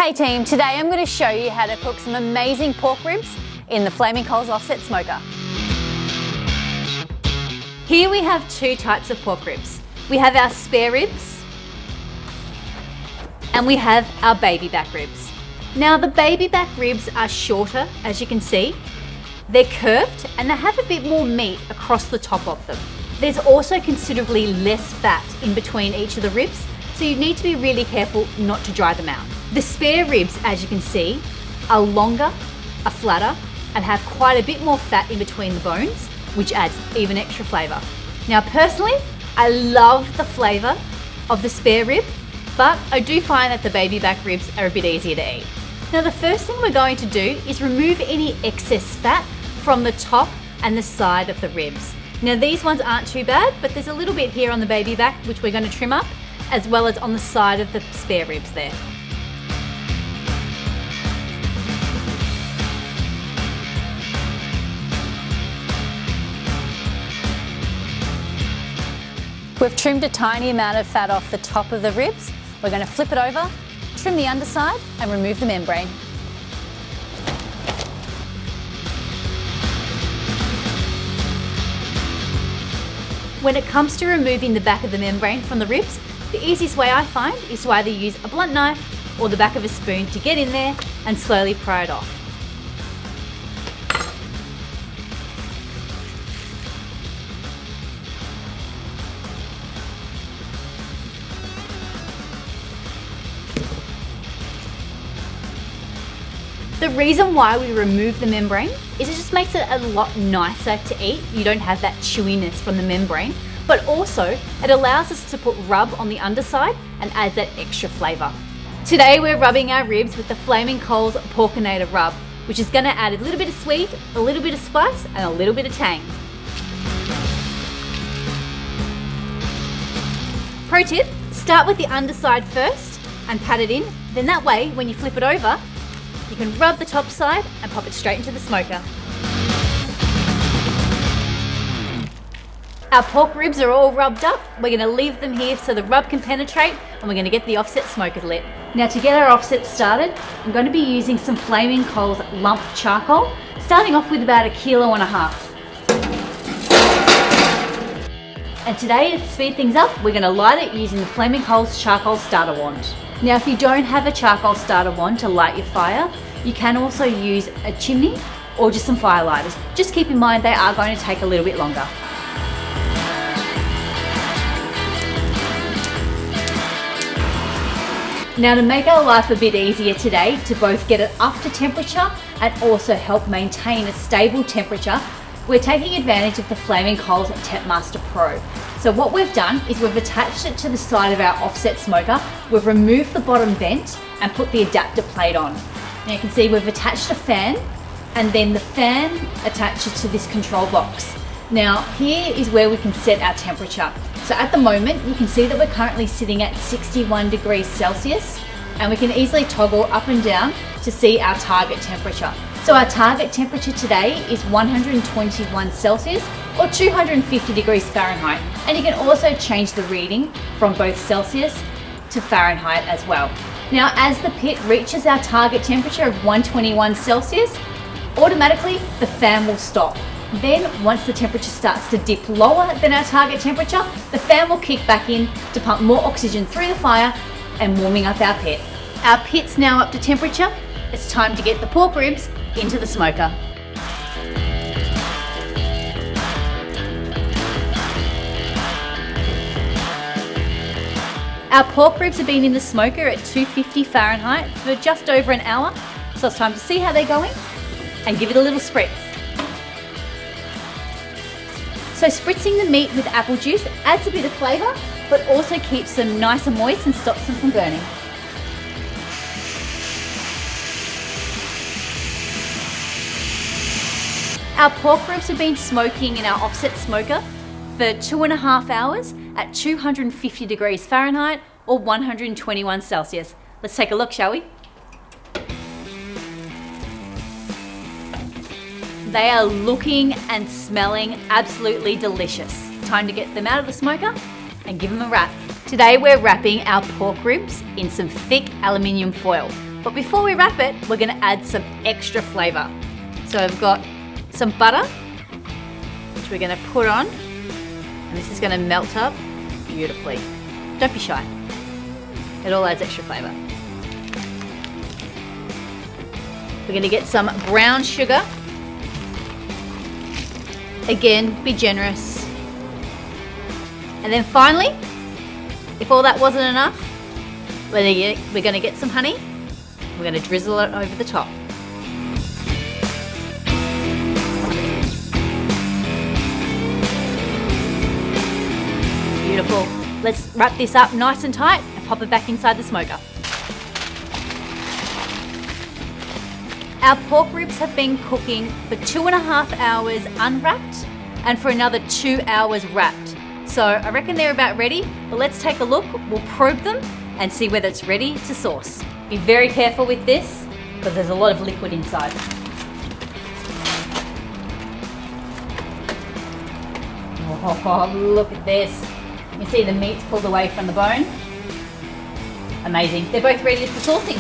Hey team, today I'm going to show you how to cook some amazing pork ribs in the Flaming Coals offset smoker. Here we have two types of pork ribs. We have our spare ribs and we have our baby back ribs. Now the baby back ribs are shorter, as you can see. They're curved and they have a bit more meat across the top of them. There's also considerably less fat in between each of the ribs, so you need to be really careful not to dry them out. The spare ribs, as you can see, are longer, are flatter, and have quite a bit more fat in between the bones, which adds even extra flavour. Now personally, I love the flavour of the spare rib, but I do find that the baby back ribs are a bit easier to eat. Now the first thing we're going to do is remove any excess fat from the top and the side of the ribs. Now these ones aren't too bad, but there's a little bit here on the baby back which we're going to trim up, as well as on the side of the spare ribs there. We've trimmed a tiny amount of fat off the top of the ribs. We're going to flip it over, trim the underside and remove the membrane. When it comes to removing the back of the membrane from the ribs, the easiest way I find is to either use a blunt knife or the back of a spoon to get in there and slowly pry it off. The reason why we remove the membrane is it just makes it a lot nicer to eat. You don't have that chewiness from the membrane, but also it allows us to put rub on the underside and adds that extra flavour. Today we're rubbing our ribs with the Flaming Coals Porkinator rub, which is going to add a little bit of sweet, a little bit of spice and a little bit of tang. Pro tip, start with the underside first and pat it in, then that way when you flip it over, you can rub the top side and pop it straight into the smoker. Our pork ribs are all rubbed up. We're going to leave them here so the rub can penetrate, and we're going to get the offset smoker lit. Now to get our offset started, I'm going to be using some Flaming Coals lump charcoal, starting off with about 1.5 kilos. And today, to speed things up, we're going to light it using the Flaming Coals charcoal starter wand. Now if you don't have a charcoal starter wand to light your fire, you can also use a chimney or just some fire lighters. Just keep in mind they are going to take a little bit longer. Now to make our life a bit easier today, to both get it up to temperature and also help maintain a stable temperature, we're taking advantage of the Flaming Coals Tempmaster Pro. So what we've done is we've attached it to the side of our offset smoker, we've removed the bottom vent and put the adapter plate on. Now you can see we've attached a fan, and then the fan attaches to this control box. Now here is where we can set our temperature. So at the moment you can see that we're currently sitting at 61 degrees Celsius, and we can easily toggle up and down to see our target temperature. So our target temperature today is 121 Celsius or 250 degrees Fahrenheit. And you can also change the reading from both Celsius to Fahrenheit as well. Now as the pit reaches our target temperature of 121 Celsius, automatically the fan will stop. Then once the temperature starts to dip lower than our target temperature, the fan will kick back in to pump more oxygen through the fire and warming up our pit. Our pit's now up to temperature. It's time to get the pork ribs into the smoker. Our pork ribs have been in the smoker at 250 Fahrenheit for just over an hour, so it's time to see how they're going and give it a little spritz. So spritzing the meat with apple juice adds a bit of flavour, but also keeps them nice and moist and stops them from burning. Our pork ribs have been smoking in our offset smoker for 2.5 hours at 250 degrees Fahrenheit or 121 Celsius. Let's take a look, shall we? They are looking and smelling absolutely delicious. Time to get them out of the smoker and give them a wrap. Today we're wrapping our pork ribs in some thick aluminium foil. But before we wrap it, we're gonna add some extra flavor. So I've got some butter, which we're gonna put on, and this is gonna melt up beautifully. Don't be shy. It all adds extra flavor. We're gonna get some brown sugar. Again, be generous. And then finally, if all that wasn't enough, we're gonna get some honey. We're gonna drizzle it over the top. Beautiful. Let's wrap this up nice and tight and pop it back inside the smoker. Our pork ribs have been cooking for 2.5 hours unwrapped and for another 2 hours wrapped. So I reckon they're about ready, but let's take a look. We'll probe them and see whether it's ready to sauce. Be very careful with this because there's a lot of liquid inside. Oh, look at this. You see the meat's pulled away from the bone. Amazing. They're both ready for saucing.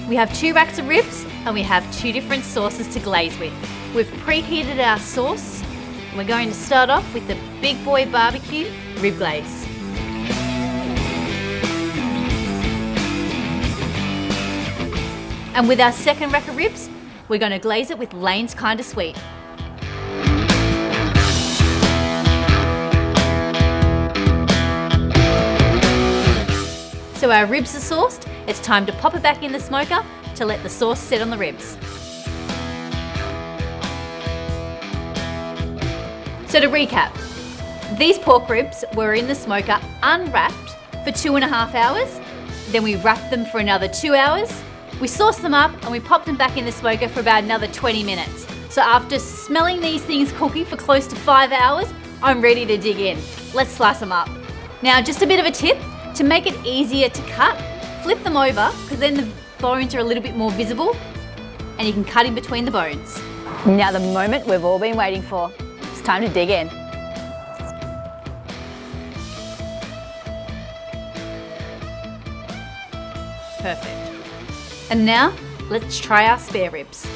We have 2 racks of ribs and we have 2 different sauces to glaze with. We've preheated our sauce and we're going to start off with the Big Boy BBQ Rib Glaze. And with our second rack of ribs, we're going to glaze it with Lane's Kinda Sweet. So our ribs are sauced, it's time to pop it back in the smoker to let the sauce sit on the ribs. So to recap, these pork ribs were in the smoker unwrapped for 2.5 hours, then we wrapped them for another 2 hours, we sauced them up and we popped them back in the smoker for about another 20 minutes. So after smelling these things cooking for close to 5 hours, I'm ready to dig in. Let's slice them up. Now just a bit of a tip, to make it easier to cut, flip them over because then the bones are a little bit more visible and you can cut in between the bones. Now the moment we've all been waiting for. It's time to dig in. Perfect. And now let's try our spare ribs.